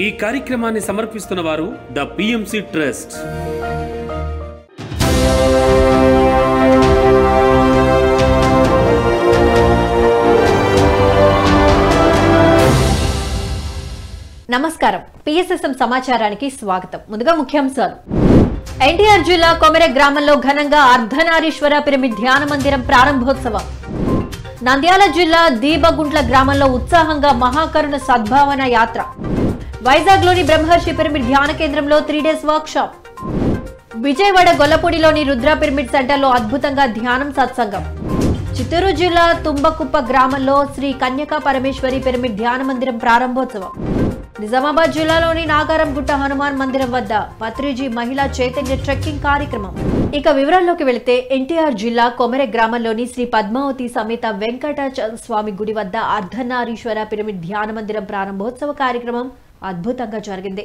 ఈ కార్యక్రమాన్ని సమర్పిస్తున్న వారు ద పిఎంసి ట్రస్ట్. నమస్కారం. పిఎస్ఎస్ఎం సమాచారానికి స్వాగతం. ముందుగా ముఖ్యాంశాలు. ఎన్టీఆర్ జిల్లా కొమెర గ్రామంలో ఘనంగా అర్ధనారీశ్వర పిరమిడ్ ధ్యాన మందిరం ప్రారంభోత్సవం. నంద్యాల జిల్లా దీబగుంట్ల గ్రామంలో ఉత్సాహంగా మహాకరుణ సద్భావన యాత్ర. వైజాగ్లోని బ్రహ్మర్షి పిరమిడ్ ధ్యాన కేంద్రంలో 3 days వర్క్షాప్. విజయవాడ గొల్లపూడిలోని రుద్ర పిరమిడ్ సెంటర్లో అద్భుతంగా ధ్యానం సత్సంగం. చిత్తూరు జిల్లా తుంబకుప్ప గ్రామంలో శ్రీ కన్యకా పరమేశ్వరి పిరమిడ్ ధ్యాన మందిరం ప్రారంభోత్సవం. నిజామాబాద్ జిల్లాలోని నాగారంగుట్ట హనుమాన్ మందిరం వద్ద పత్రిజీ మహిళా చైతన్య ట్రెక్కింగ్ కార్యక్రమం. ఇక వివరాల్లోకి వెళితే ఎన్టీఆర్ జిల్లా కొమెర గ్రామంలోని శ్రీ పద్మావతి సమేత వెంకటాచల స్వామి గుడి వద్ద అర్ధనారీశ్వర పిరమిడ్ ధ్యాన మందిరం ప్రారంభోత్సవ కార్యక్రమం అద్భుతంగా జరిగింది.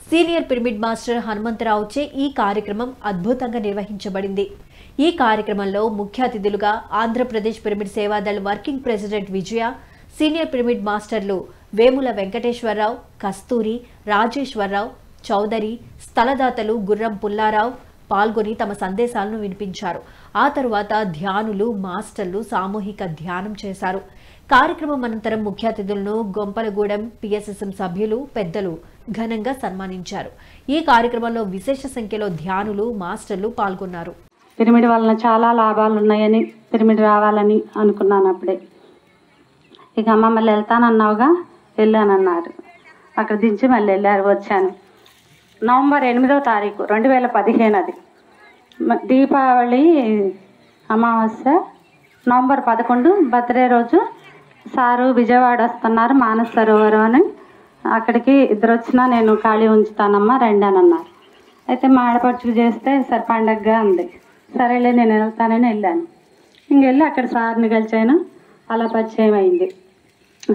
సీనియర్ పిరమిడ్ మాస్టర్ హనుమంతరావుచే ఈ కార్యక్రమం అద్భుతంగా నిర్వహించబడింది. ఈ కార్యక్రమంలో ముఖ్య అతిథులుగా Andhra Pradesh pyramid Sevadal working president Vijaya, senior pyramid మాస్టర్లు వేముల వెంకటేశ్వరరావు, కస్తూరి, రాజేశ్వరరావు చౌదరి, స్థలదాతలు గుర్రం పుల్లారావు పాల్గొని తమ సందేశాలను వినిపించారు. ఆ తరువాత ధ్యానులు, మాస్టర్లు సామూహిక ధ్యానం చేశారు. కార్యక్రమం అనంతరం ముఖ్య అతిథులను గొంపలగూడెం పిఎస్ఎస్ఎం సభ్యులు, పెద్దలు ఘనంగా సన్మానించారు. ఈ కార్యక్రమంలో విశేష సంఖ్యలో ధ్యానులు, మాస్టర్లు పాల్గొన్నారు. పిరమిడ్ వలన చాలా లాభాలు ఉన్నాయని, పిరమిడ్ రావాలని అనుకున్నాను. అప్పుడే ఇక అమ్మ మళ్ళీ వెళ్తానన్నావుగా, వెళ్ళానన్నారు. అక్కడ దించి మళ్ళీ వెళ్ళారు. వచ్చాను. నవంబర్ 8వ తారీఖు 2015 అది దీపావళి అమావాస్య. నవంబర్ 11 బర్త్డే రోజు సారు విజయవాడ వస్తున్నారు, మానస సరోవరం అని. అక్కడికి ఇద్దరు వచ్చినా నేను ఖాళీ ఉంచుతానమ్మా రండి అని అన్నారు. అయితే మా ఆడపడుచుకు చేస్తే సరే పండగగా ఉంది, సరేలే నేను వెళ్తానని వెళ్ళాను. ఇంకెళ్ళి అక్కడ సార్ని కలిసాను. అలా పరిచయం అయింది.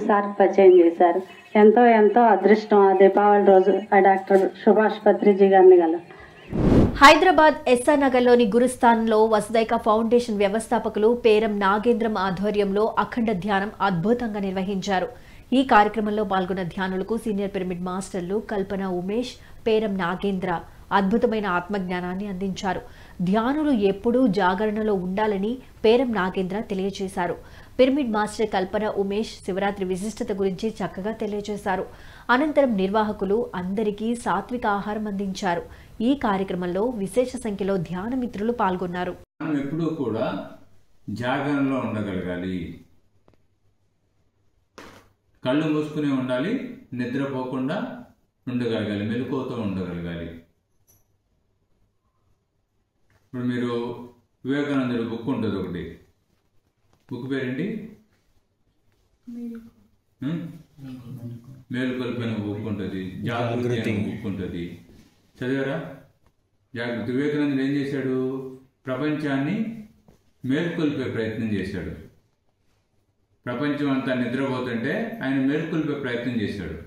సార్ పరిచయం చేశారు. ఎంతో ఎంతో అదృష్టం ఆ దీపావళి రోజు ఆ డాక్టర్ సుభాష్ పత్రిజీ గారిని గల. హైదరాబాద్ ఎస్ఆర్ నగర్లోని గురుస్థాన్లో వసుదైక ఫౌండేషన్ వ్యవస్థాపకులు పేరం నాగేంద్రం ఆధ్వర్యంలో అఖండ ధ్యానం అద్భుతంగా నిర్వహించారు. ఈ కార్యక్రమంలో పాల్గొన్న ధ్యానులకు సీనియర్ పిరమిడ్ మాస్టర్లు కల్పన ఉమేష్, పేరం నాగేంద్ర అద్భుతమైన ఆత్మజ్ఞానాన్ని అందించారు. ధ్యానులు ఎప్పుడూ జాగరణలో ఉండాలని పేరం నాగేంద్ర తెలియజేశారు. పిరమిడ్ మాస్టర్ కల్పన ఉమేష్ శివరాత్రి విశిష్టత గురించి చక్కగా తెలియజేశారు. అనంతరం నిర్వాహకులు అందరికీ సాత్విక ఆహారం అందించారు. ఈ కార్యక్రమంలో విశేష సంఖ్యలో ధ్యాన మిత్రులు పాల్గొన్నారు. ఎప్పుడూ కూడా జాగరణలో ఉండగలగాలి, కళ్ళు మూసుకునే ఉండాలి, నిద్రపోకుండా ఉండగలగాలి, మెలకువతో ఉండగలగాలి. ఇప్పుడు మీరు వివేకానందుడి బుక్ ఉంటుంది ఒకటి, బుక్ పేరేంటి? మేలుకొల్పిన బుక్ ఉంటుంది, జాగృతి బుక్ ఉంటుంది, చదివారా? జాగృతి. వివేకానందుడు ఏం చేశాడు? ప్రపంచాన్ని మేలుకొల్పే ప్రయత్నం చేశాడు. ప్రపంచం అంతా నిద్రపోతుంటే ఆయన మేలుకొల్పే ప్రయత్నం చేశాడు.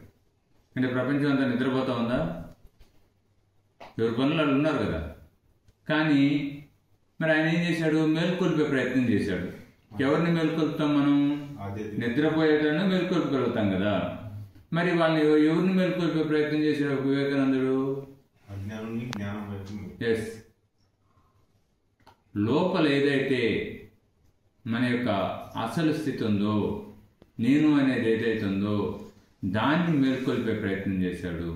అంటే ప్రపంచం అంతా నిద్రపోతా ఉందా? ఎవరి పనులు వాళ్ళు ఉన్నారు కదా. కానీ మరి ఆయన ఏం చేశాడు? మేలుకొల్పే ప్రయత్నం చేశాడు. ఎవరిని మేలుకొల్పుతాం మనం? నిద్రపోయేటన్నా మేలుకొల్పగలుగుతాం కదా. మరి వాళ్ళని ఎవరిని మేలుకొల్పే ప్రయత్నం చేశాడు వివేకానందుడు? ఎస్, లోపల ఏదైతే మన యొక్క అసలు స్థితి ఉందో, నేను అనేది ఏదైతే ఉందో దాన్ని మేల్కొల్పే ప్రయత్నం చేశాడు.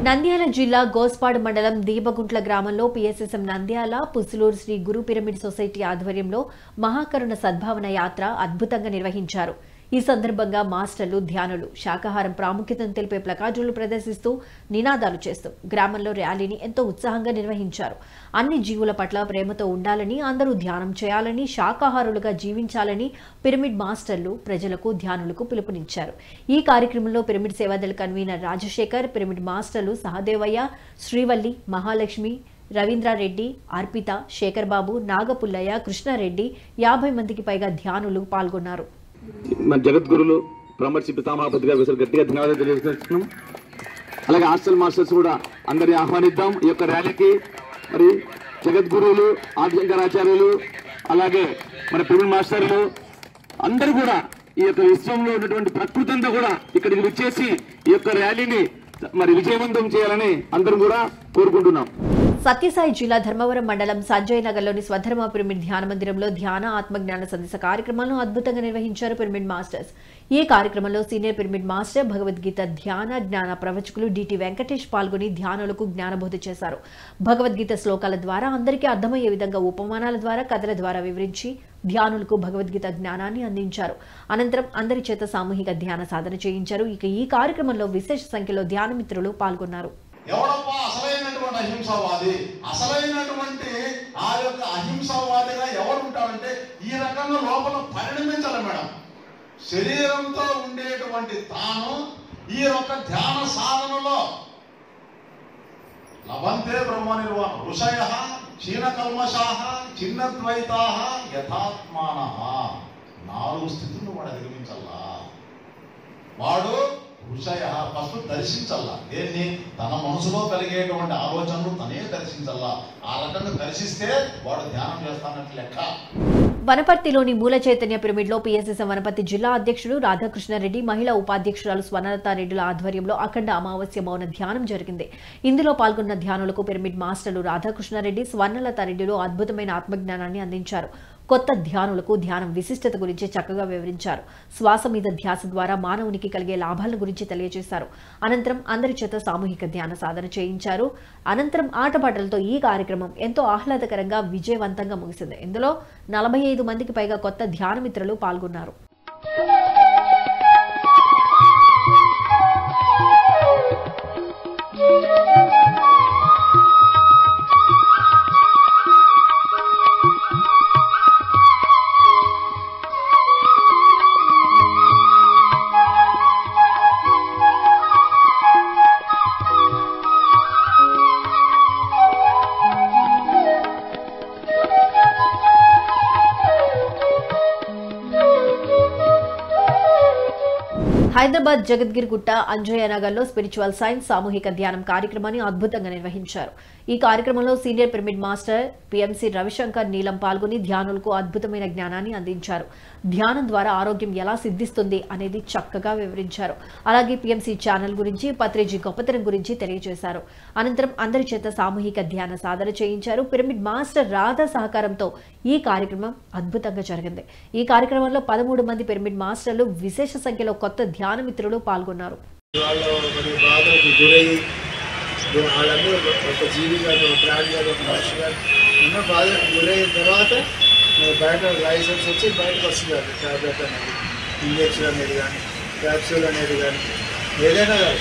నంద్యాల జిల్లా గోస్పాడు మండలం దీబగుంట్ల గ్రామంలో PSSM Nandyal Pusuluru Shri Guru pyramid society ఆధ్వర్యంలో మహాకరుణ సద్భావన యాత్ర అద్భుతంగా నిర్వహించారు. ఈ సందర్భంగా మాస్టర్లు, ధ్యానులు శాకాహారం ప్రాముఖ్యతను తెలిపే ప్లకార్డులు ప్రదర్శిస్తూ నినాదాలు చేస్తూ గ్రామంలో ర్యాలీని ఎంతో ఉత్సాహంగా నిర్వహించారు. అన్ని జీవుల పట్ల ప్రేమతో ఉండాలని, అందరూ ధ్యానం చేయాలని, శాకాహారులుగా జీవించాలని పిరమిడ్ మాస్టర్లు ప్రజలకు, ధ్యానులకు పిలుపునిచ్చారు. ఈ కార్యక్రమంలో పిరమిడ్ సేవాదళ కన్వీనర్ రాజశేఖర్, పిరమిడ్ మాస్టర్లు సహదేవయ్య, శ్రీవల్లి, మహాలక్ష్మి, రవీంద్రారెడ్డి, అర్పిత, శేఖర్ బాబు, నాగపుల్లయ్య, కృష్ణారెడ్డి 50 మందికి పైగా ధ్యానులు పాల్గొన్నారు. మన జగద్గురులు బ్రహ్మర్షి పితామహపతి గారు గట్టిగా ధన్యవాదాలు తెలియజేస్తున్నాం. అలాగే హాస్టల్ మాస్టర్స్ కూడా అందరినీ ఆహ్వానిద్దాం ఈ యొక్క ర్యాలీకి. మరి జగద్గురువులు, ఆదిశంకరాచార్యులు, అలాగే మన పిరమిడ్ మాస్టర్లు అందరూ కూడా ఈ యొక్క విశ్వంలో ఉన్నటువంటి ప్రకృతి అంతా కూడా ఇక్కడికి వచ్చేసి ఈ యొక్క ర్యాలీని మరి విజయవంతం చేయాలని అందరం కూడా కోరుకుంటున్నాం. సత్యసాయి జిల్లా ధర్మవరం మండలం సంజయ్ నగర్లోని స్వధర్మ పిరమిడ్ ధ్యాన మందిరంలో ధ్యాన ఆత్మజ్ఞాన సందేశ కార్యక్రమాలను అద్భుతంగా నిర్వహించారు పిరమిడ్ మాస్టర్స్. ఈ కార్యక్రమంలో సీనియర్ పిరమిడ్ మాస్టర్ భగవద్గీత ధ్యాన జ్ఞాన ప్రవచకులు డిటి వెంకటేష్ పాల్గొని ధ్యానులకు జ్ఞానబోధ చేశారు. భగవద్గీత శ్లోకాల ద్వారా అందరికీ అర్థమయ్యే విధంగా ఉపమానాల ద్వారా కథల ద్వారా వివరించి ధ్యానులకు భగవద్గీత జ్ఞానాన్ని అందించారు. అనంతరం అందరి చేత సామూహిక ధ్యాన సాధన చేయించారు. ఇక ఈ కార్యక్రమంలో విశేష సంఖ్యలో ధ్యాన మిత్రులు పాల్గొన్నారు. ఎవడప్పా అసలైనటువంటి అహింసావాది? అసలైనటువంటి ఆ యొక్క అహింసావాదిగా ఎవరు ఉంటాడంటే ఈ రకంగా లోపల పరిణమించాలి మేడం. శరీరంతో ఉండేటువంటి తాను ఈ యొక్క ధ్యాన సాధనలో లభంతే బ్రహ్మ నిర్వాణం ఋషయ క్షీణకల్మషాః చిన్నద్వైతాః యథాత్మానః 4 స్థితులను వాడు అధిగమించాలా. వాడు ఋషయ ఫస్ట్ దర్శించల్లా. దేన్ని? తన మనసులో కలిగేటువంటి ఆలోచనలు తనే దర్శించల్లా. ఆ రకంగా దర్శిస్తే వాడు ధ్యానం చేస్తానట్లు లెక్క. వనపర్తిలోని మూల చైతన్య పిరమిడ్లో పిఎస్ఎస్ఎం వనపర్తి జిల్లా అధ్యక్షుడు రాధాకృష్ణారెడ్డి, మహిళా ఉపాధ్యక్షురాలు స్వర్ణలతారెడ్డిల ఆధ్వర్యంలో అఖండ అమావాస్య మౌన ధ్యానం జరిగింది. ఇందులో పాల్గొన్న ధ్యానులకు పిరమిడ్ మాస్టర్లు రాధాకృష్ణారెడ్డి, స్వర్ణలతారెడ్డిలు అద్భుతమైన ఆత్మజ్ఞానాన్ని అందించారు. కొత్త ధ్యానులకు ధ్యానం విశిష్టత గురించి చక్కగా వివరించారు. శ్వాస మీద ధ్యాస ద్వారా మానవునికి కలిగే లాభాల గురించి తెలియజేశారు. అనంతరం అందరి చేత సామూహిక ధ్యాన సాధన చేయించారు. అనంతరం ఆటపాటలతో ఈ కార్యక్రమం ఎంతో ఆహ్లాదకరంగా విజయవంతంగా ముగిసింది. ఇందులో 45 మందికి పైగా కొత్త ధ్యాన మిత్రులు పాల్గొన్నారు. హైదరాబాద్ జగద్గిరిగుట్ట అంజయ్య నగర్లో స్పిరిచువల్ సైన్స్ సామూహిక ధ్యానం కార్యక్రమాన్ని అద్భుతంగా నిర్వహించారు. ఈ కార్యక్రమంలో senior pyramid master PMC Ravishankar నీలం పాల్గొని ధ్యానులకు అద్భుతమైన జ్ఞానాన్ని అందించారు. ధ్యానం ద్వారా ఆరోగ్యం ఎలా సిద్ధిస్తుంది అనేది చక్కగా వివరించారు. అలాగే పిఎంసి ఛానల్ గురించి, పత్రిజీ గొప్పతనం గురించి తెలియజేశారు. అనంతరం అందరి చేత సామూహిక ధ్యాన సాధన చేయించారు. పిరమిడ్ మాస్టర్ రాధా సహకారంతో ఈ కార్యక్రమం అద్భుతంగా జరిగింది. ఈ కార్యక్రమంలో 13 మంది పిరమిడ్ మాస్టర్లు, విశేష సంఖ్యలో కొత్త ధ్యాన మిత్రులు పాల్గొన్నారు. వాళ్ళందరూ ఒక జీవి కానీ, ఒక ప్రాణి కానీ, ఒక మనిషి కానీ ఉన్న బాధలకు గురైన తర్వాత బయట లైసెన్స్ వచ్చి బయటకు వస్తున్నారు. ట్యాబ్లెట్ అనేది, ఇంజక్షన్ అనేది కానీ, క్యాప్సూల్ అనేది కానీ, ఏదైనా కానీ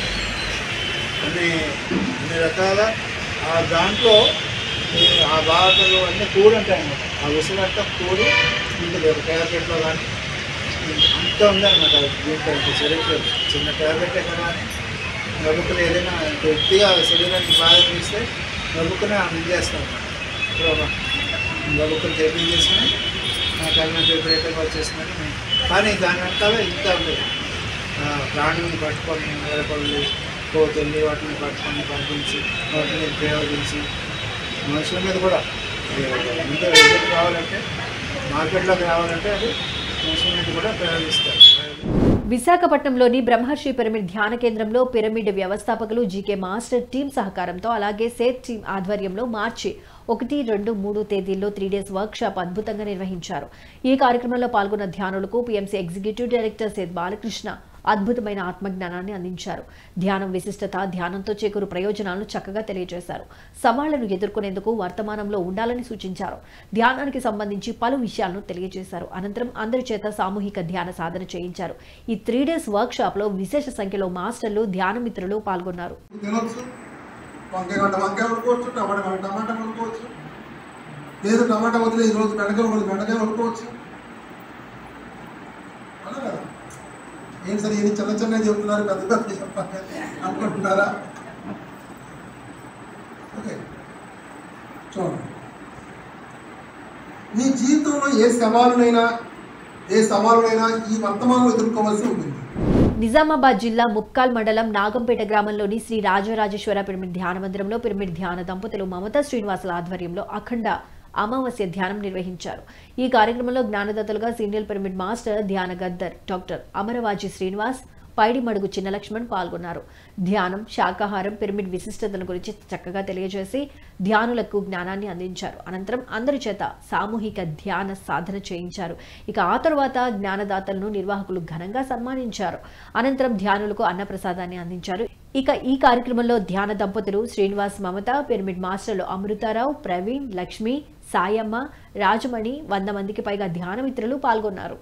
అన్ని రకాల దాంట్లో ఆ బాధలు అన్నీ కూడి ఉంటాయి అన్నమాట. ఆ ఉసులంతా కూడి ఉంటుంది ఒక ట్యాబ్లెట్లో కానీ. అంత ఉందన్నమాట దీంట్లో చరిత్ర. చిన్న ట్యాబ్లెటే కదా అని నవ్వుకుని ఏదైనా కొద్దిగా శరీరానికి బాధ తీస్తే నవ్వుకుని అందజేస్తాం అన్నమాట. నవ్వుకుని టేపింగ్ చేసుకుని కళ్ళ విపరీతంగా వచ్చేస్తుందని. కానీ దాని వెనకాల ఇంత ఉండదు. ప్రాణులను పట్టుకొని నిలబడి కోతుల్ని వాటిని పట్టుకొని పంపించి వాటిని ప్రయోగించి మనుషుల మీద కూడా ముందు ఎదురు రావాలంటే, మార్కెట్లోకి రావాలంటే అది మనుషుల మీద కూడా ప్రయోగిస్తారు. విశాఖపట్నంలోని బ్రహ్మర్షి పిరమిడ్ ధ్యాన కేంద్రంలో పిరమిడ్ వ్యవస్థాపకులు జీకే మాస్టర్ టీం సహకారంతో, అలాగే సేత్ టీం ఆధ్వర్యంలో మార్చి 1, 2, 3 తేదీల్లో 3 డేస్ వర్క్ షాప్ అద్భుతంగా నిర్వహించారు. ఈ కార్యక్రమంలో పాల్గొన్న ధ్యానులకు PMC executive director Seth Balakrishna అద్భుతమైన ఆత్మజ్ఞానాన్ని అందించారు. ధ్యానం విశిష్టత, ధ్యానంతో చేకూరు ప్రయోజనాలను చక్కగా తెలియజేశారు. సవాళ్లను ఎదుర్కొనేందుకు వర్తమానంలో ఉండాలని సూచించారు. ధ్యానానికి సంబంధించి పలు విషయాలను తెలియజేశారు. అనంతరం అందరి చేత సామూహిక ధ్యాన సాధన చేయించారు. ఈ 3 డేస్ వర్క్ షాప్ లో విశేష సంఖ్యలో మాస్టర్లు, ధ్యాన మిత్రులు పాల్గొన్నారు. ఏం సరే ఏది చిన్న చిన్న చెబుతున్నారు, పెద్ద పెద్ద చెప్పాలి అనుకుంటున్నారా? ఓకే, చూడండి, మీ జీవితంలో ఏ సవాలునైనా ఈ వర్తమానంలో ఎదుర్కోవాల్సి ఉంటుంది. నిజామాబాద్ జిల్లా ముప్కాల్ మండలం నాగంపేట గ్రామంలోని శ్రీ రాజరాజేశ్వర పిరమిడ్ ధ్యాన మందిరంలో పిరమిడ్ ధ్యాన దంపతులు మమతా శ్రీనివాసుల ఆధ్వర్యంలో అఖండ అమావాస్య ధ్యానం నిర్వహించారు. ఈ కార్యక్రమంలో జ్ఞానదాతలుగా సీనియర్ పిరమిడ్ మాస్టర్ ధ్యాన గద్దర్ డాక్టర్ అమరవాజీ శ్రీనివాస్, పైడిమడుగు చిన్న లక్ష్మణ్ పాల్గొన్నారు. ధ్యానం, శాకాహారం, పిరమిడ్ విశిష్టతల గురించి చక్కగా తెలియజేసి ధ్యానులకు జ్ఞానాన్ని అందించారు. అనంతరం అందరి చేత సామూహిక ధ్యాన సాధన చేయించారు. ఇక ఆ తరువాత జ్ఞానదాతలను నిర్వాహకులు ఘనంగా సన్మానించారు. అనంతరం ధ్యానులకు అన్నప్రసాదాన్ని అందించారు. ఇక ఈ కార్యక్రమంలో ధ్యాన దంపతులు శ్రీనివాస్, మమత, పిరమిడ్ మాస్టర్లు అమృతారావు, ప్రవీణ్, లక్ష్మి, సాయమ్మ, రాజమణి 100 మందికి పైగా ధ్యాన మిత్రులు పాల్గొన్నారు.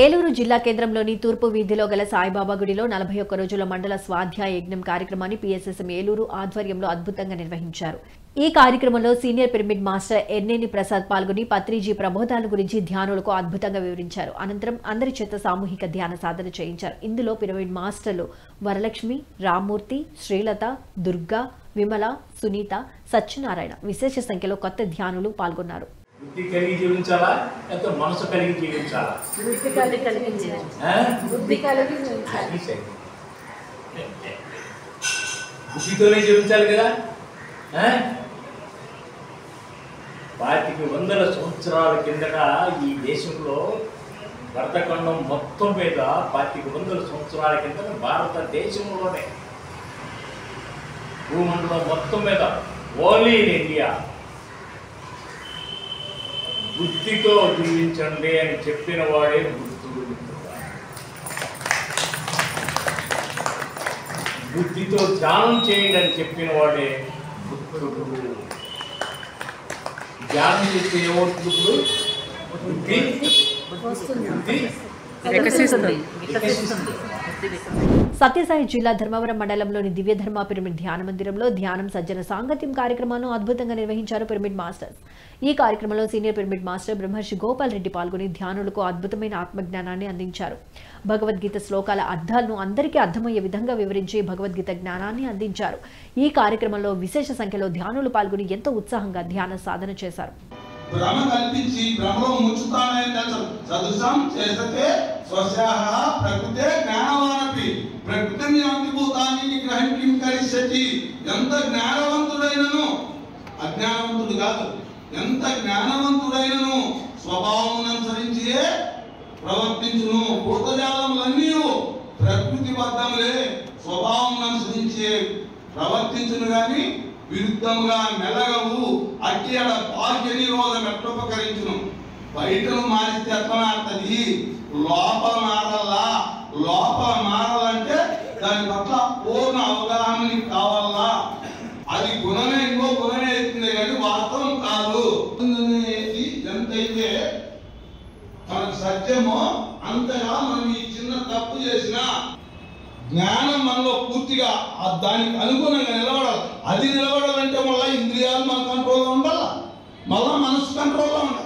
ఏలూరు జిల్లా కేంద్రంలోని తూర్పు వీధిలో గల సాయిబాబా గుడిలో 41 రోజుల మండల స్వాధ్యాయ యజ్ఞం కార్యక్రమాన్ని PSSM ఏలూరు ఆధ్వర్యంలో అద్భుతంగా నిర్వహించారు. ఈ కార్యక్రమంలో senior pyramid master Erneni Prasad పాల్గొని పత్రిజీ ప్రబోధాల గురించి ధ్యానులకు అద్భుతంగా వివరించారు. అనంతరం అందరి చేత సామూహిక ధ్యాన సాధన చేయించారు. ఇందులో పిరమిడ్ మాస్టర్లు వరలక్ష్మి, రామ్మూర్తి, శ్రీలత, దుర్గా, విమల, సునీత, సత్యనారాయణ విశేష సంఖ్యలో కొత్త ధ్యానులు పాల్గొన్నారు. బుద్ధి కలిగి జీవించాలా, ఎంతో మనసు కలిగి జీవించాలా? బుద్ధితోనే జీవించాలి కదా. 500 సంవత్సరాల కిందట ఈ దేశంలో భరతఖండం మొత్తం మీద 500 సంవత్సరాల కిందట భారతదేశంలోనే భూమండలం మొత్తం మీద ఓన్లీ ఇన్ ఇండియా బుద్ధితో జీవించండి అని చెప్పిన వాడే బుద్ధుడు. బుద్ధితో ధ్యానం చేయండి అని చెప్పిన వాడే బుద్ధుడు. ధ్యానం చేస్తే ఏమవుతుంది? బుద్ధి సత్యసాయి జిల్లా ధర్మవరం మండలంలోని దివ్యధర్మ పిరమిడ్ ధ్యాన మందిరంలో ధ్యానం, సజ్జన సాంగత్యం కార్యక్రమాలను అద్భుతంగా నిర్వహించారు పిరమిడ్ మాస్టర్స్. ఈ కార్యక్రమంలో సీనియర్ పిరమిడ్ మాస్టర్ బ్రహ్మర్షి గోపాల్ రెడ్డి పాల్గొని ధ్యానులకు అద్భుతమైన ఆత్మజ్ఞానాన్ని అందించారు. భగవద్గీత శ్లోకాల అర్థాలను అందరికీ అర్థమయ్యే విధంగా వివరించి భగవద్గీత జ్ఞానాన్ని అందించారు. ఈ కార్యక్రమంలో విశేష సంఖ్యలో ధ్యానులు పాల్గొని ఎంతో ఉత్సాహంగా ధ్యాన సాధన చేశారు. భ్రమ కల్పించి భ్రమలో ముంచుతానని సదృశం చేస్తే స్వస్యాహ ప్రకృతే జ్ఞానవానపి ప్రకృతిని అంతిభూతాన్ని నిగ్రహం కరిష్యతి. ఎంత జ్ఞానవంతుడైనను, అజ్ఞానవంతుడు కాదు, ఎంత జ్ఞానవంతుడైనను స్వభావం అనుసరించే ప్రవర్తించును. భూతజాలములన్నీ ప్రకృతి బద్ధములే, స్వభావం అనుసరించే ప్రవర్తించును గాని విరుద్ధముగా మెలగవు. అట్టి అడ బాహ్య నిరోధం ఎట్లుపకరించును. బయటను మారిస్తే ఎట్లా మారుతుంది? లోపల మారల్లా. లోపల మారాలంటే దాని పట్ల పూర్ణ అవగాహన కావాలా. అది గుణమే, ఇంకో గుణమే అవుతుంది కానీ వాస్తవం కాదు. ఎంతైతే మనకు సత్యమో అంతగా మనం ఈ చిన్న తప్పు చేసినా జ్ఞానం మనలో పూర్తిగా దానికి అనుగుణంగా నిలబడాలి. అది నిలబడాలంటే మళ్ళీ ఇంద్రియాలు మన కంట్రోల్లో ఉండాలి, మళ్ళా మనసు కంట్రోల్లో ఉండాలి.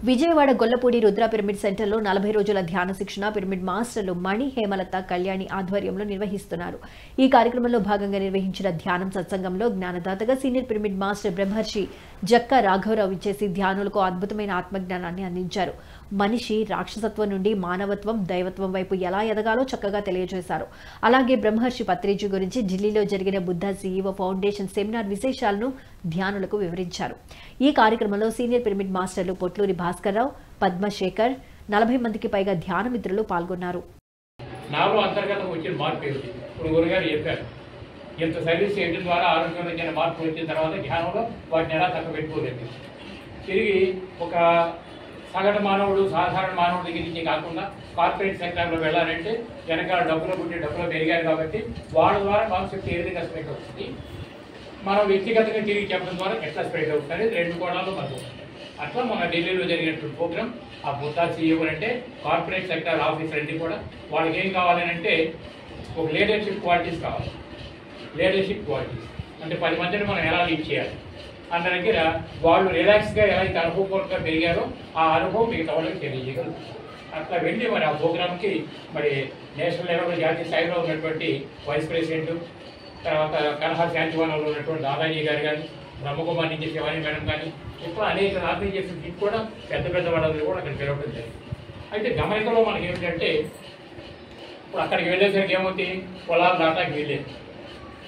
విజయవాడ గొల్లపూడి రుద్ర పిరమిడ్ సెంటర్లో 40 రోజుల ధ్యాన శిక్షణ పిరమిడ్ మాస్టర్లు మణి, హేమలత, కళ్యాణి ఆధ్వర్యంలో నిర్వహిస్తున్నారు. ఈ కార్యక్రమంలో భాగంగా నిర్వహించిన ధ్యానం సత్సంగంలో జ్ఞానదాతగా సీనియర్ పిరమిడ్ మాస్టర్ బ్రహ్మర్షి జక్క రాఘవరావు ఇచ్చేసి ధ్యానులకు అద్భుతమైన ఆత్మజ్ఞానాన్ని అందించారు. మనిషి రాక్షసత్వం నుండి మానవత్వం, దైవత్వం వైపు ఎలా ఎదగాలో చక్కగా తెలియజేశారు. అలాగే బ్రహ్మర్షి పత్రిజీ గురించి ఢిల్లీలో జరిగిన బుద్ధ CEO ఫౌండేషన్ సెమినార్ విశేషాలను ధ్యానులకు వివరించారు. ఈ కార్యక్రమంలో సీనియర్ పిరమిడ్ మాస్టర్లు పొట్లూరి భాస్కర్రావు, పద్మశేఖర్, 40 మందికి పైగా ధ్యాన మిత్రులు పాల్గొన్నారు. నాలో అంతర్గతం వచ్చిన మార్పు ఏమిటి? ఇప్పుడు గురుగారు చెప్పారు, ఇంత సర్వీస్ చేయడం ద్వారా ఆరోగ్యంలో వచ్చిన మార్పు వచ్చిన తర్వాత ధ్యానంలో వాటిని ఎలా తగ్గబెట్టుకోలేదు. తిరిగి ఒక సగటు మానవుడు, సాధారణ మానవుడి దగ్గర నుంచి కాకుండా కార్పొరేట్ సెక్టర్లో వెళ్ళాలంటే వెనకాల డబ్బులు పుట్టి డబ్బులు పెరిగారు కాబట్టి వాళ్ళ ద్వారా కాన్సెప్ట్ ఏ విధంగా స్ప్రెడ్ అవుతుంది, మనం వ్యక్తిగతంగా తిరిగి చెప్పడం ద్వారా ఎట్లా స్ప్రెడ్ అవుతుంది, 2 కోణాల్లో మనకు. అట్లా మన ఢిల్లీలో జరిగినటువంటి ప్రోగ్రామ్ ఆ బుద్ధా CEO అంటే కార్పొరేట్ సెక్టర్ ఆఫీసర్ అన్ని కూడా వాళ్ళకి ఏం కావాలని అంటే ఒక లీడర్షిప్ క్వాలిటీస్ కావాలి. లీడర్షిప్ క్వాలిటీస్ అంటే 10 మందిని మనం ఎలా లీడ్ చేయాలి అన్న దగ్గర వాళ్ళు రిలాక్స్గా ఎలా అయితే అనుభవపూర్వకంగా పెరిగారో ఆ అనుభవం మిగతా వాళ్ళకి తెలియజేయగలరు. అట్లా వెళ్ళి మరి ఆ ప్రోగ్రామ్కి మరి నేషనల్ లెవెల్లో జాతీయ స్థాయిలో ఉన్నటువంటి వైస్ ప్రెసిడెంట్, తర్వాత కలహా శాంతివనంలో ఉన్నటువంటి దాదాజీ గారు కానీ, బ్రహ్మకుమారి నుంచి శివాని మేడం కానీ ఇట్లా అనేక ఆర్గనైజేషన్ ఇది కూడా పెద్ద పెద్ద వాళ్ళందరూ కూడా అక్కడ పిలవడం జరిగింది. అయితే గమనికలో మనకి ఏమిటంటే ఇప్పుడు అక్కడికి వెళ్ళేసరికి ఏమవుతుంది, పొలాలు దాటాకి వీల్లేదు,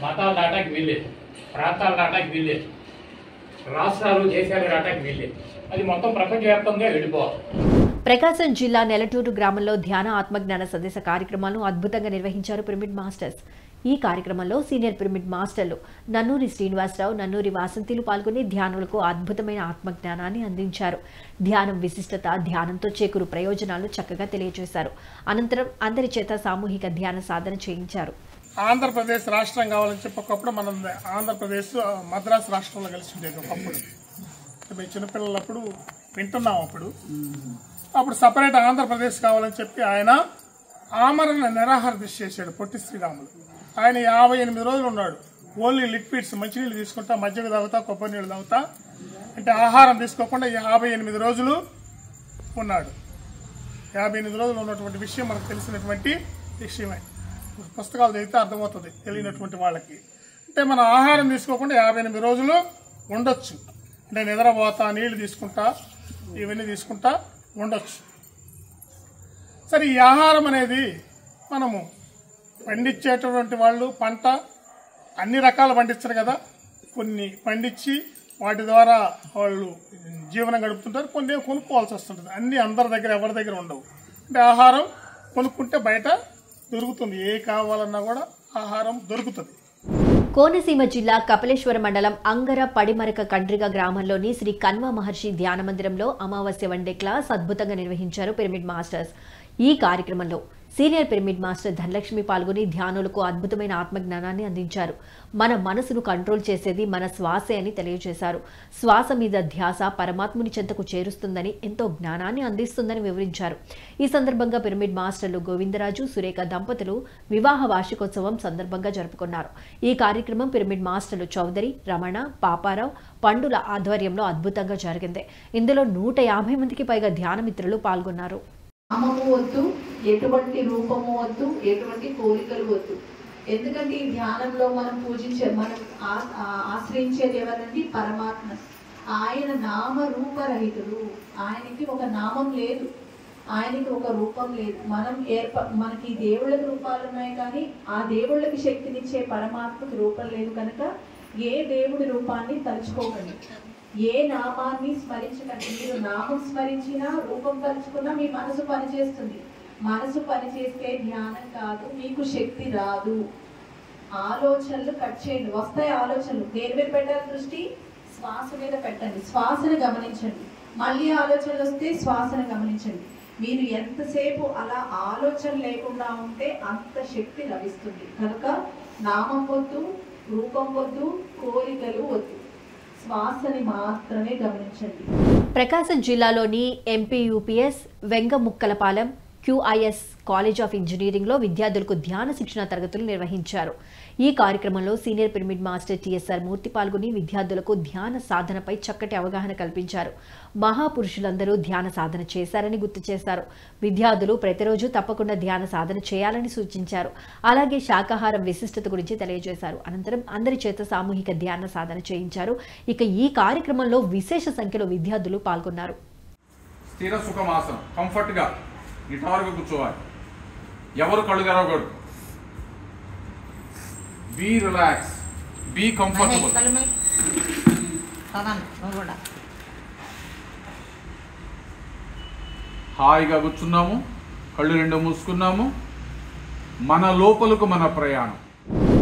మతాలు దాటాకి వీల్లేదు, ప్రాంతాలు దాటాకి వీల్లేదు, రాష్ట్రాలు దేశాలు దాటాకి వీల్లేదు. అది మొత్తం ప్రపంచవ్యాప్తంగా వెళ్ళిపోవాలి. ప్రకాశం జిల్లా నెలటూరు గ్రామంలో ధ్యాన ఆత్మజ్ఞాన సందేశ కార్యక్రమాలను అద్భుతంగా నిర్వహించారు పిరమిడ్ మాస్టర్స్. ఈ కార్యక్రమంలో సీనియర్ పిరమిడ్ మాస్టర్లు నన్నూరి శ్రీనివాసరావు, నన్నూరి వాసంతిలు పాల్గొని ధ్యానులకు అద్భుతమైన ఆత్మజ్ఞానాన్ని అందించారు. ధ్యానం విశిష్టత, ధ్యానంతో చేకూరు ప్రయోజనాలు చక్కగా తెలియజేశారు. అనంతరం అందరి చేత సామూహిక ధ్యాన సాధన చేయించారు. ఆంధ్రప్రదేశ్ రాష్ట్రం కావాలని చెప్పి ఒకప్పుడు మనం ఆంధ్రప్రదేశ్ మద్రాసు రాష్ట్రంలో కలిసి ఉండేది. ఒకప్పుడు మేము చిన్నపిల్లలప్పుడు వింటున్నాం. అప్పుడు సపరేట్ ఆంధ్రప్రదేశ్ కావాలని చెప్పి ఆయన ఆమరణ నిరాహార దీక్ష చేశాడు పొట్టి శ్రీరాములు. ఆయన 58 రోజులు ఉన్నాడు. ఓన్లీ లిక్విడ్స్, మంచినీళ్ళు తీసుకుంటా, మజ్జిగ తాగుతా, కొబ్బరి నీళ్ళు తాగుతా, అంటే ఆహారం తీసుకోకుండా 58 రోజులు ఉన్నాడు. 58 రోజులు ఉన్నటువంటి విషయం మనకు తెలిసినటువంటి విషయమే. పుస్తకాలు చదివితే అర్థమవుతుంది తెలియనటువంటి వాళ్ళకి. అంటే మనం ఆహారం తీసుకోకుండా 58 రోజులు ఉండొచ్చు. అంటే నిద్రపోతా, నీళ్లు తీసుకుంటా, ఇవన్నీ తీసుకుంటా ఉండొచ్చు. సరే, ఈ ఆహారం అనేది మనము పండించేటటువంటి వాళ్ళు పంట అన్ని రకాలు పండించరు కదా, కొన్ని పండించి వాటి ద్వారా వాళ్ళు జీవనం గడుపుతుంటారు, కొన్ని కొనుక్కోవాల్సి వస్తుంటుంది. అన్ని అందరి దగ్గర ఎవరి దగ్గర ఉండవు. అంటే ఆహారం కొనుక్కుంటే బయట దొరుకుతుంది, ఏ కావాలన్నా కూడా ఆహారం దొరుకుతుంది. కోనసీమ జిల్లా కపిలేశ్వర మండలం అంగర పడిమరక కండ్రిగ గ్రామంలోని శ్రీ కన్వ మహర్షి ధ్యాన మందిరంలో అమావాస్య వన్డే క్లాస్ అద్భుతంగా నిర్వహించారు పిరమిడ్ మాస్టర్స్. ఈ కార్యక్రమంలో సీనియర్ పిరమిడ్ మాస్టర్ ధనలక్ష్మి పాల్గొని ధ్యానులకు అద్భుతమైన ఆత్మజ్ఞానాన్ని అందించారు. మన మనసును కంట్రోల్ చేసేది మన శ్వాసే అని తెలియజేశారు. శ్వాస మీద ధ్యాస పరమాత్ముని చెంతకు చేరుస్తుందని, ఎంతో జ్ఞానాన్ని అందిస్తుందని వివరించారు. ఈ సందర్భంగా పిరమిడ్ మాస్టర్లు గోవిందరాజు, సురేఖ దంపతులు వివాహ వార్షికోత్సవం సందర్భంగా జరుపుకున్నారు. ఈ కార్యక్రమం పిరమిడ్ మాస్టర్లు చౌదరి, రమణ, పాపారావు, పండుల ఆధ్వర్యంలో అద్భుతంగా జరిగింది. ఇందులో 150 మందికి పైగా ధ్యానమిత్రులు పాల్గొన్నారు. నామము వద్దు, ఎటువంటి రూపము వద్దు, ఎటువంటి కోరికలు వద్దు. ఎందుకంటే ఈ ధ్యానంలో మనం మనం ఆశ్రయించేది ఎవరండి? పరమాత్మ. ఆయన నామ రూపరహితుడు. ఆయనకి ఒక నామం లేదు, ఆయనకి ఒక రూపం లేదు. మనకి దేవుళ్ళకి రూపాలు ఉన్నాయి, కానీ ఆ దేవుళ్ళకి శక్తినిచ్చే పరమాత్మకి రూపం లేదు. కనుక ఏ దేవుడి రూపాన్ని తలుచుకోకండి, ఏ నామాన్ని స్మరించకండి. మీరు నామం స్మరించినా, రూపం తలుచుకున్నా మీ మనసు పనిచేస్తుంది. మనసు పనిచేస్తే ధ్యానం కాదు, మీకు శక్తి రాదు. ఆలోచనలు కట్ చేయండి. వస్తాయి ఆలోచనలు, దేని మీద పెట్టాలి దృష్టి? శ్వాస మీద పెట్టండి, శ్వాసను గమనించండి. మళ్ళీ ఆలోచనలు వస్తే శ్వాసను గమనించండి. మీరు ఎంతసేపు అలా ఆలోచన లేకుండా ఉంటే అంత శక్తి లభిస్తుంది. కనుక నామం వద్దు, రూపం వద్దు, కోరికలు వద్దు, శ్వాసని మాత్రమే గమనించండి. ప్రకాశం జిల్లాలోని MPUPS Vengamukkalapalem QIS college of ఇంజనీరింగ్లో విద్యార్థులకు ధ్యాన శిక్షణ తరగతులు నిర్వహించారు. ఈ కార్యక్రమంలో సీనియర్ పిరమిడ్ మాస్టర్ TSR మూర్తి పాల్గొని విద్యార్థులకు ధ్యాన సాధనపై చక్కటి అవగాహన కల్పించారు. మహాపురుషులందరూ ధ్యాన సాధన చేశారని గుర్తు చేశారు. విద్యార్థులు ప్రతిరోజు తప్పకుండా ధ్యాన సాధన చేయాలని సూచించారు. అలాగే శాకాహారం విశిష్టత గురించి తెలియజేశారు. అనంతరం అందరి చేత సామూహిక ధ్యాన సాధన చేయించారు. ఇక ఈ కార్యక్రమంలో విశేష సంఖ్యలో విద్యార్థులు పాల్గొన్నారు. స్థిర సుఖమాసనం, కంఫర్ట్గా గిటారుగా కూర్చోవాలి, ఎవరు కళ్ళు తెరవకూడదు. Be relax, be comfortable. హాయిగా కూర్చున్నాము, కళ్ళు 2 మూసుకున్నాము. మన లోపలకు మన ప్రయాణం.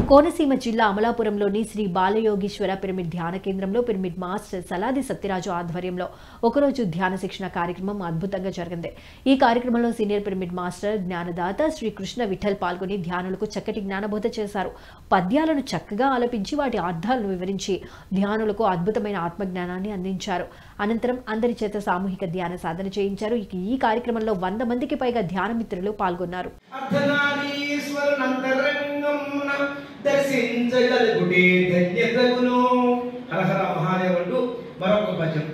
కోనసీమ జిల్లా అమలాపురంలోని శ్రీ బాలయోగీశ్వర పిరమిడ్ ధ్యాన కేంద్రంలో పిరమిడ్ మాస్టర్ సలాది సత్యరాజు ఆధ్వర్యంలో ఒకరోజు ధ్యాన శిక్షణ కార్యక్రమం అద్భుతంగా జరిగింది. ఈ కార్యక్రమంలో సీనియర్ పిరమిడ్ మాస్టర్ జ్ఞానదాత శ్రీ కృష్ణ విఠల్ పాల్గొని ధ్యానులకు చక్కటి జ్ఞానబోధ చేశారు. పద్యాలను చక్కగా ఆలపించి వాటి అర్థాలను వివరించి ధ్యానులకు అద్భుతమైన ఆత్మజ్ఞానాన్ని అందించారు. అనంతరం అందరి చేత సామూహిక ధ్యాన సాధన చేయించారు. ఈ కార్యక్రమంలో 100 మందికి పైగా ధ్యాన మిత్రులు పాల్గొన్నారు. దర్శించగలుగుటే ధన్యతగును. హరహర మహాదేవ్ అంటూ మరొక భజన.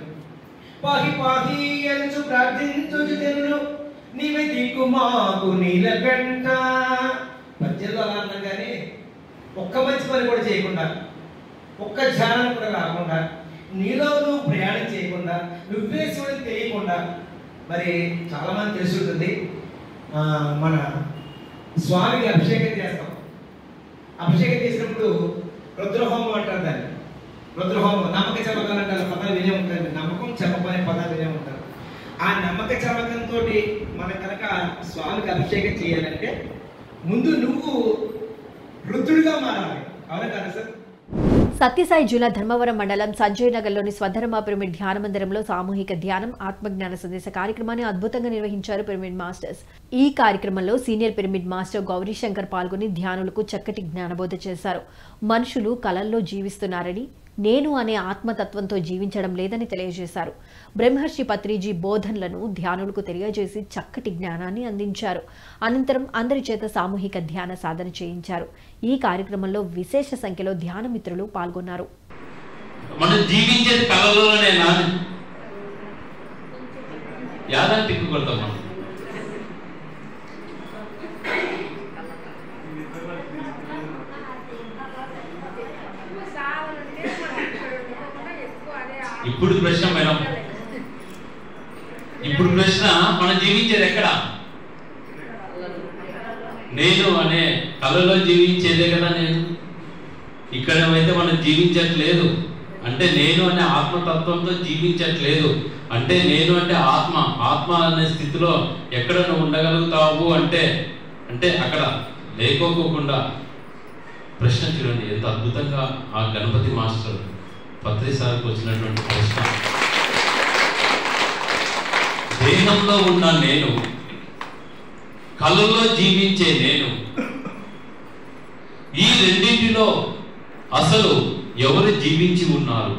పాహి పాహి అంచు ప్రార్థించు జనులు నీవే దిక్కు మాకు నీలకంఠ. పద్యంలో అలా అనగానే ఒక్క మంచి పని కూడా చేయకుండా ఒక్క ధ్యానం కూడా రాకుండా నీలో నువ్వు ప్రయాణం చేయకుండా నువ్వే శివుడిని తెలియకుండా మరి చాలా మంది తెలిసి ఉంటుంది మన స్వామికి అభిషేకం చేస్తాం. అభిషేకం చేసినప్పుడు రుద్రహోమం అంటారు దాన్ని. రుద్రహోమం నమ్మక చమకం అంటే పదాలు వినే ఉంటారు. నమ్మకం చమకం అనే పదాలు వినే ఉంటారు. ఆ నమ్మక చమకంతో మన కనుక స్వామికి అభిషేకం చేయాలంటే ముందు నువ్వు రుద్రుడిగా మారాలి. అవునా కదా సార్? సత్యసాయి జిల్లా ధర్మవరం మండలం సంజయ్ నగర్లోని స్వధర్మ పిరమిడ్ ధ్యాన మందిరంలో సామూహిక ధ్యానం ఆత్మజ్ఞాన సందేశ కార్యక్రమాన్ని అద్భుతంగా నిర్వహించారు పిరమిడ్ మాస్టర్స్. ఈ కార్యక్రమంలో సీనియర్ పిరమిడ్ మాస్టర్ గౌరీశంకర్ పాల్గొని ధ్యానులకు చక్కటి జ్ఞానబోధ చేశారు. మనుషులు కలల్లో జీవిస్తున్నారని, నేను అనే ఆత్మతత్వంతో జీవించడం లేదని తెలియజేశారు. బ్రహ్మర్షి పత్రిజీ బోధనలను ధ్యానులకు తెలియజేసి చక్కటి జ్ఞానాన్ని అందించారు. అనంతరం అందరి చేత సామూహిక ధ్యాన సాధన చేయించారు. ఈ కార్యక్రమంలో విశేష సంఖ్యలో ధ్యాన మిత్రులు పాల్గొన్నారు. మనం జీవించేది కళలోనే నాని యాదాన్ని తిప్పుకొడతాం. మనం ఇప్పుడు ప్రశ్న మేడం, ఇప్పుడు ప్రశ్న మనం జీవించేది ఎక్కడ? నేను అనే కళలో జీవించేదే కదా నేను. ఇక్కడ అయితే మనం జీవించట్లేదు అంటే నేను అనే ఆత్మతత్వంతో జీవించట్లేదు అంటే నేను అంటే ఆత్మ అనే స్థితిలో ఎక్కడ నువ్వు ఉండగలుగుతావు అంటే అక్కడ లేకోకుండా ప్రశ్న చూడండి ఎంత అద్భుతంగా ఆ గణపతి మాస్టర్ పత్రి సార్కి వచ్చినటువంటి ప్రశ్న. దేహంలో ఉన్న నేను, కళలో జీవించే నేను, ఈ రెండింటిలో అసలు ఎవరు జీవించి ఉన్నారు?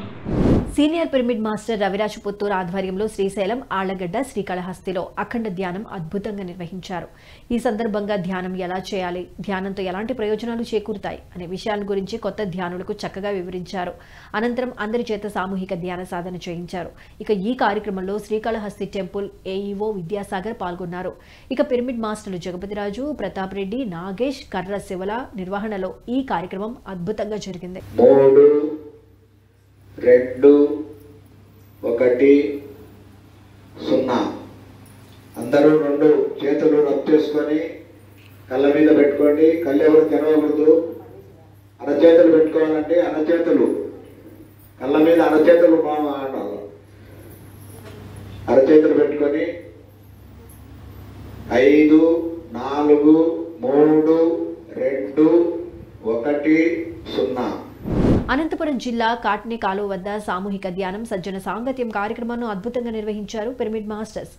Senior pyramid master Raviraj Puttur ఆధ్వర్యంలో శ్రీశైలం, ఆళ్లగడ్డ, శ్రీకాళహస్తిలో అఖండ ధ్యానం అద్భుతంగా నిర్వహించారు. ఈ సందర్భంగా ధ్యానం ఎలా చేయాలి, ధ్యానంతో ఎలాంటి ప్రయోజనాలు చేకూరుతాయి అనే విషయాల గురించి కొత్త ధ్యానులకు చక్కగా వివరించారు. అనంతరం అందరి చేత సామూహిక ధ్యాన సాధన చేయించారు. ఇక ఈ కార్యక్రమంలో శ్రీకాళహస్తి టెంపుల్ ఏఈఓ విద్యాసాగర్ పాల్గొన్నారు. ఇక పిరమిడ్ మాస్టర్లు జగపతిరాజు, ప్రతాప్ రెడ్డి, నాగేష్, కర్ర శివల నిర్వహణలో ఈ కార్యక్రమం అద్భుతంగా జరిగింది. 3, 2, 1, 0. అందరూ 2 చేతులు రబ్ చేసుకొని కళ్ళ మీద పెట్టుకోండి. కళ్ళు ఎవరు తెరవకూడదు. అరచేతులు పెట్టుకోవాలంటే అరచేతులు కళ్ళ మీద అరచేతులు ఆడాలి. అరచేతులు పెట్టుకొని 5, 4, 3, 2, 1, 0. అనంతపురం జిల్లా కాట్నే కాలువ వద్ద సామూహిక ధ్యానం సజ్జన సాంగత్యం కార్యక్రమాన్ని అద్భుతంగా నిర్వహించారు పిరమిడ్ మాస్టర్స్.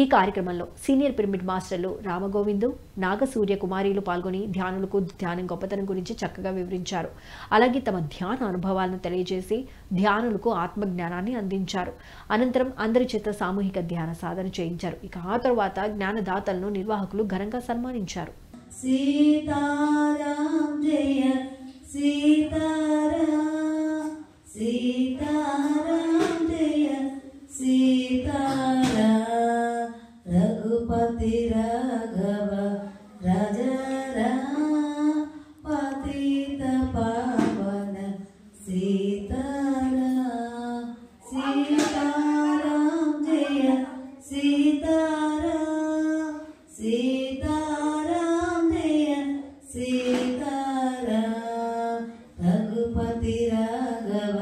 ఈ కార్యక్రమంలో సీనియర్ పిరమిడ్ మాస్టర్లు రామగోవిందు, నాగసూర్య కుమారీలు పాల్గొని ధ్యానులకు ధ్యానం గొప్పతనం గురించి చక్కగా వివరించారు. అలాగే తమ ధ్యాన అనుభవాలను తెలియజేసి ధ్యానులకు ఆత్మజ్ఞానాన్ని అందించారు. అనంతరం అందరి చేత సామూహిక ధ్యాన సాధన చేయించారు. ఇక ఆ తర్వాత జ్ఞానదాతలను నిర్వాహకులు ఘనంగా సన్మానించారు. సీతారాం జయ సీతారాం, సీతారాం జయ సీతారాం, రఘుపతి రాఘవ రాజరాం, పతిత పావన సీతారాం, సీతారాం జయ సీతారాం, సీతారాం జయ సీతారాం, రఘుపతి రాఘవ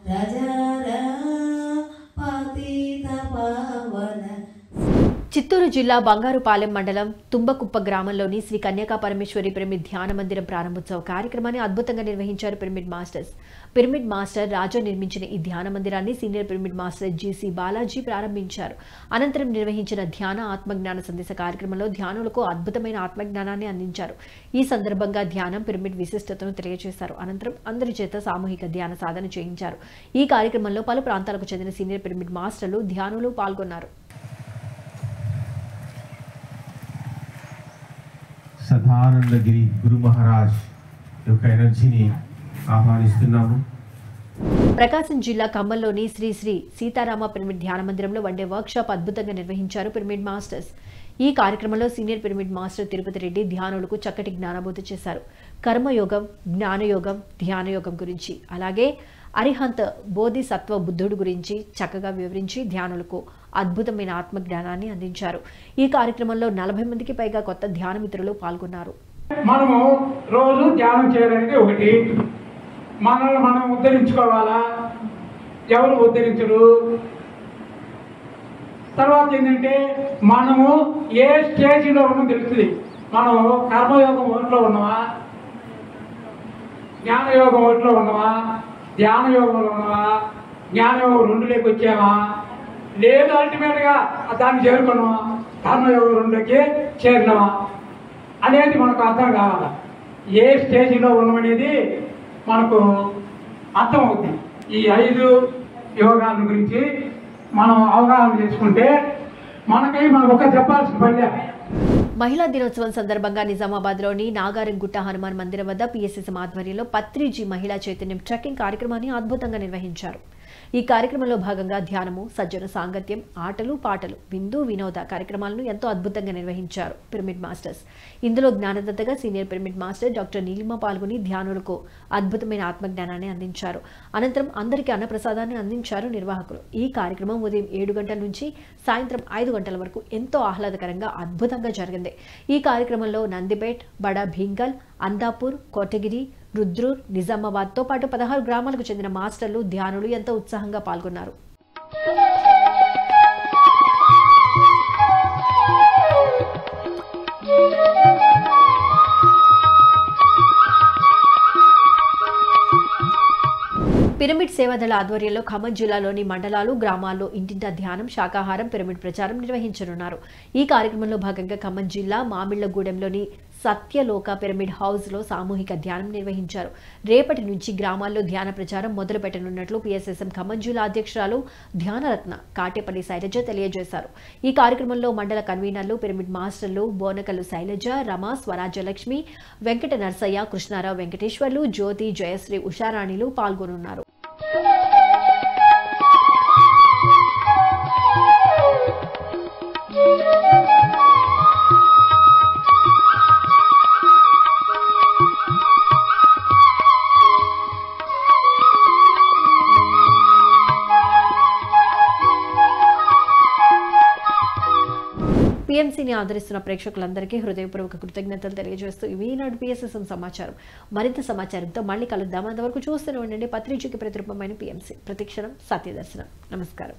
రాజారాం, పతిత పావన. చిత్తూరు జిల్లా బంగారుపాలెం మండలం తుంబకుప్ప గ్రామంలోని శ్రీ కన్యకా పరమేశ్వరి పిరమిడ్ ధ్యాన మందిరం ప్రారంభోత్సవ కార్యక్రమాన్ని అద్భుతంగా నిర్వహించారు పిరమిడ్ మాస్టర్స్. పిరమిడ్ మాస్టర్ రాజా నిర్మించిన ఈ ధ్యాన మందిరాన్ని senior pyramid master GC Balaji ప్రారంభించారు. అనంతరం నిర్వహించిన ధ్యాన ఆత్మజ్ఞాన సందేశ కార్యక్రమంలో ధ్యానులకు అద్భుతమైన ఆత్మజ్ఞానాన్ని అందించారు. ఈ సందర్భంగా ధ్యానం పిరమిడ్ విశిష్టతను తెలియజేశారు. అనంతరం అందరి చేత సామూహిక ధ్యాన సాధన చేయించారు. ఈ కార్యక్రమంలో పలు ప్రాంతాలకు చెందిన సీనియర్ పిరమిడ్ మాస్టర్లు, ధ్యానులు పాల్గొన్నారు. సదానందగిరి గురు మహారాజ్ యొక్క ఎనర్జీని ఆహ్వానిస్తున్నాము. ప్రకాశం జిల్లా ఖమ్మంలోని శ్రీ శ్రీ సీతారామ పిరమిడ్ ధ్యాన మందిరంలో వన్డే వర్క్షాప్ అద్భుతంగా నిర్వహించారు పిరమిడ్ మాస్టర్స్. ఈ కార్యక్రమంలో senior pyramid master Tirupati Reddy ధ్యానులకు చక్కటి జ్ఞానబోధ చేశారు. కర్మయోగం, జ్ఞానయోగం, ధ్యానయోగం గురించి, అలాగే అరిహంత్ బోధిసత్వ బుద్ధుడు గురించి చక్కగా వివరించి ధ్యానులకు అద్భుతమైన ఆత్మజ్ఞానాన్ని అందించారు. ఈ కార్యక్రమంలో 40 మందికి పైగా కొత్త ధ్యాన మిత్రులు పాల్గొన్నారు. మనము రోజు ధ్యానం చేయాలనేది ఒకటి. మనల్ని మనం ఉద్ధరించుకోవాలా, ఎవరు ఉద్ధరించరు. తర్వాత ఏంటంటే మనము ఏ స్టేజ్లో ఉన్నామో తెలుస్తుంది. మనం కర్మయోగం ఒకటిలో ఉన్నామా, జ్ఞానయోగం ఒకటిలో ఉన్నామా, ధ్యాన యోగంలో ఉన్నావా, జ్ఞానయోగం 2లోకి వచ్చామా, లేదు అల్టిమేట్గా దాన్ని చేరుకున్నావా, కర్మయోగం 2లోకి చేరినావా అనేది మనకు అర్థం కావాలి. ఏ స్టేజ్లో ఉన్నామనేది మనకు అర్థమవుతుంది. ఈ 5 యోగాల గురించి మనం అవగాహన చేసుకుంటే మనకు ఒక చెప్పాల్సిన పని. మహిళా దినోత్సవం సందర్భంగా నిజామాబాద్లోని నాగారంగుట్ట హనుమాన్ మందిరం వద్ద PSSM ఆధ్వర్యంలో పత్రిజీ మహిళా చైతన్యం ట్రెక్కింగ్ కార్యక్రమాన్ని అద్భుతంగా నిర్వహించారు. ఈ కార్యక్రమంలో భాగంగా ధ్యానము, సజ్జన సాంగత్యం, ఆటలు, పాటలు, విందు వినోద కార్యక్రమాలను ఎంతో అద్భుతంగా నిర్వహించారు పిరమిడ్ మాస్టర్స్. ఇందులో జ్ఞానదత్తగా senior pyramid master doctor Neelima పాల్గొని ధ్యానులకు అద్భుతమైన ఆత్మజ్ఞానాన్ని అందించారు. అనంతరం అందరికీ అన్నప్రసాదాన్ని అందించారు నిర్వాహకులు. ఈ కార్యక్రమం ఉదయం 7 గంటల నుంచి సాయంత్రం 5 గంటల వరకు ఎంతో ఆహ్లాదకరంగా అద్భుతంగా జరిగింది. ఈ కార్యక్రమంలో నందిపేట్, బడా భీంగల్, అందాపూర్, కోటగిరి, రుద్రూర్, నిజామాబాద్తో పాటు 16 గ్రామాలకు చెందిన మాస్టర్లు, ధ్యానులు ఎంతో ఉత్సాహంగా పాల్గొన్నారు. పిరమిడ్ సేవాదళ ఆధ్వర్యంలో ఖమ్మం జిల్లాలోని మండలాలు, గ్రామాల్లో ఇంటింటా ధ్యానం, శాకాహారం, పిరమిడ్ ప్రచారం నిర్వహించనున్నారు. ఈ కార్యక్రమంలో భాగంగా ఖమ్మం జిల్లా మామిళ్లగూడెంలోని సత్యలోక పిరమిడ్ హౌస్ లో సామూహిక ధ్యానం నిర్వహించారు. రేపటి నుంచి గ్రామాల్లో ధ్యాన ప్రచారం మొదలు పెట్టనున్నట్లు PSSM ఖమ్మం జిల్లా అధ్యక్షురాలు ధ్యానరత్న కాటేపల్లి శైలజ తెలియజేశారు. ఈ కార్యక్రమంలో మండల కన్వీనర్లు, పిరమిడ్ మాస్టర్లు బోనకల్లు శైలజ, రమ, స్వరాజ్యలక్ష్మి, వెంకట నర్సయ్య, కృష్ణారావు, వెంకటేశ్వర్లు, జ్యోతి, జయశ్రీ, ఉషారాణిలు పాల్గొనున్నారు. PMCని ఆదరిస్తున్న ప్రేక్షకులందరికీ హృదయపూర్వక కృతజ్ఞతలు తెలియజేస్తూ ఈనాడు PSSM సమాచారం. మరింత సమాచారంతో మళ్ళీ కలుద్దాం. అంతవరకు చూస్తూనే ఉండండి పత్రిజీకి ప్రతిరూపమైన PMC. ప్రతిక్షణం సత్యదర్శనం. నమస్కారం.